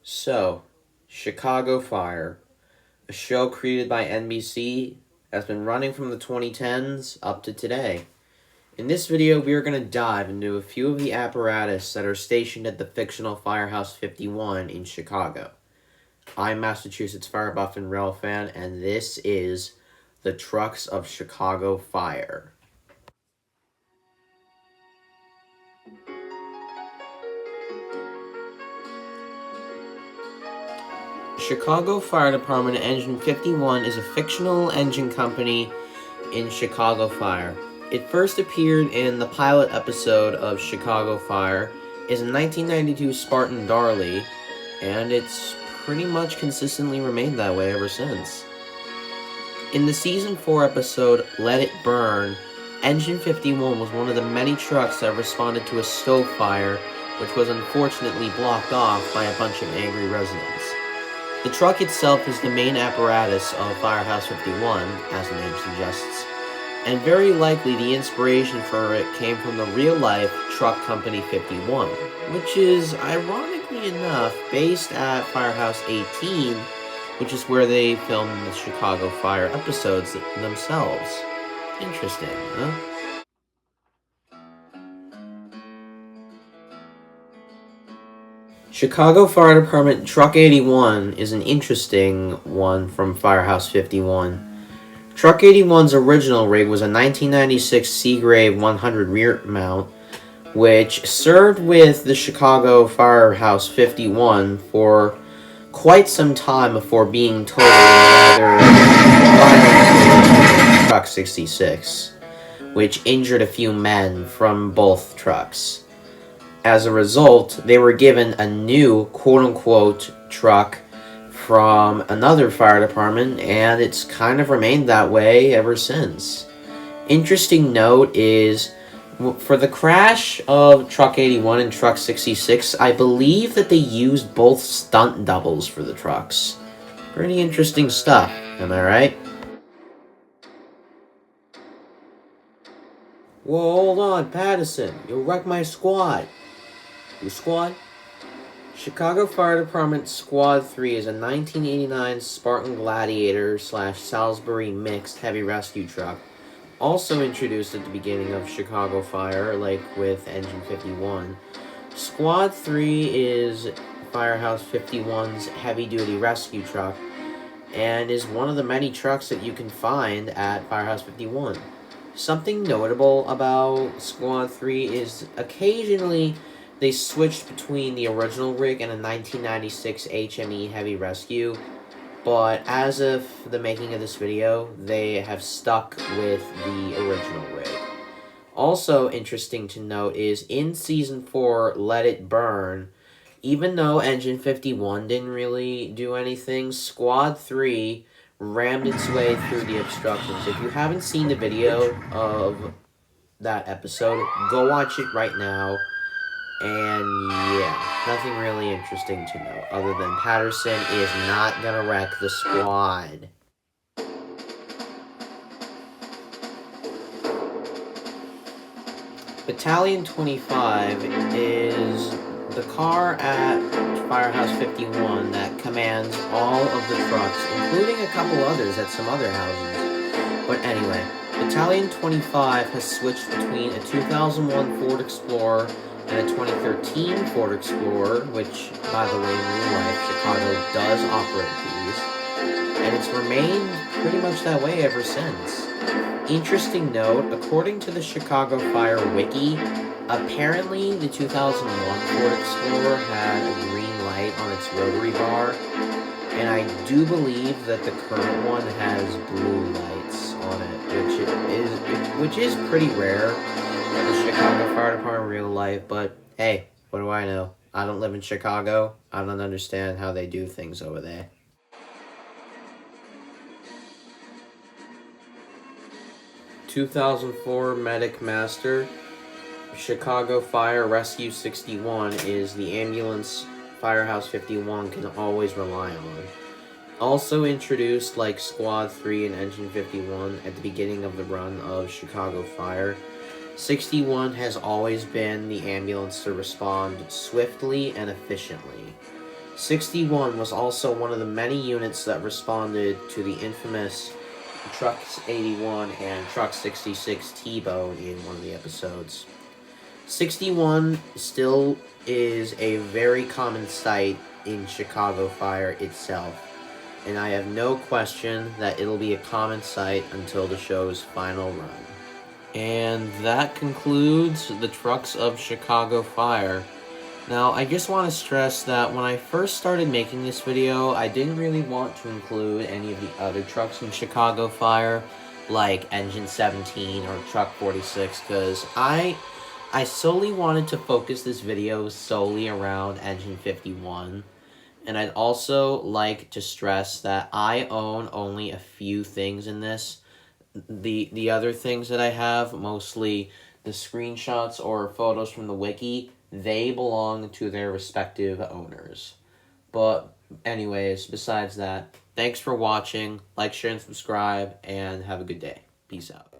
So, Chicago Fire, a show created by NBC, has been running from the 2010s up to today. In this video, we are going to dive into a few of the apparatus that are stationed at the fictional Firehouse 51 in Chicago. I'm Massachusetts Fire Buff and Rail Fan, and this is the Trucks of Chicago Fire. Chicago Fire Department Engine 51 is a fictional engine company in Chicago Fire. It first appeared in the pilot episode of Chicago Fire, is a 1992 Spartan Darley, and it's pretty much consistently remained that way ever since. In the Season 4 episode, Let It Burn, Engine 51 was one of the many trucks that responded to a stove fire, which was unfortunately blocked off by a bunch of angry residents. The truck itself is the main apparatus of Firehouse 51, as the name suggests, and very likely the inspiration for it came from the real-life Truck Company 51, which is, ironically enough, based at Firehouse 18, which is where they filmed the Chicago Fire episodes themselves. Interesting, huh? Chicago Fire Department Truck 81 is an interesting one from Firehouse 51. Truck 81's original rig was a 1996 Seagrave 100 rear mount, which served with the Chicago Firehouse 51 for quite some time before being totaled in another Truck 66, which injured a few men from both trucks. As a result, they were given a new quote-unquote truck from another fire department, and it's kind of remained that way ever since. Interesting note is, for the crash of Truck 81 and Truck 66, I believe that they used both stunt doubles for the trucks. Pretty interesting stuff, am I right? Whoa, hold on, Patterson. You'll wreck my squad. Who squad? Chicago Fire Department Squad 3 is a 1989 Spartan Gladiator / Salisbury mixed heavy rescue truck, also introduced at the beginning of Chicago Fire, like with Engine 51. Squad 3 is Firehouse 51's heavy-duty rescue truck, and is one of the many trucks that you can find at Firehouse 51. Something notable about Squad 3 is occasionally they switched between the original rig and a 1996 HME Heavy Rescue, but as of the making of this video, they have stuck with the original rig. Also interesting to note is, in Season 4, Let It Burn, even though Engine 51 didn't really do anything, Squad 3 rammed its way through the obstructions. If you haven't seen the video of that episode, go watch it right now. And yeah, nothing really interesting to know, other than Patterson is not gonna wreck the squad. Battalion 25 is the car at Firehouse 51 that commands all of the trucks, including a couple others at some other houses. But anyway, Battalion 25 has switched between a 2001 Ford Explorer and a 2013 Ford Explorer, which, by the way, in real life, Chicago does operate these, and it's remained pretty much that way ever since. Interesting note, according to the Chicago Fire Wiki, apparently the 2001 Ford Explorer had a green light on its rotary bar, and I do believe that the current one has blue lights on it, which is pretty rare in the Chicago Fire Department real life, but hey, what do I know? I don't live in Chicago. I don't understand how they do things over there. (2004) Medic Master. Chicago Fire Rescue 61 is the ambulance Firehouse 51 can always rely on. Also introduced like Squad 3 and Engine 51 at the beginning of the run of Chicago Fire, 61 has always been the ambulance to respond swiftly and efficiently. 61 was also one of the many units that responded to the infamous Truck 81 and Truck 66 T-Bone in one of the episodes. 61 still is a very common sight in Chicago Fire itself, and I have no question that it'll be a common sight until the show's final run. And that concludes the Trucks of Chicago Fire. Now, I just want to stress that when I first started making this video, I didn't really want to include any of the other trucks in Chicago Fire, like Engine 17 or Truck 46, because I solely wanted to focus this video solely around Engine 51. And I'd also like to stress that I own only a few things in this. The other things that I have, mostly the screenshots or photos from the wiki, they belong to their respective owners. But anyways, besides that, thanks for watching. Like, share, and subscribe, and have a good day. Peace out.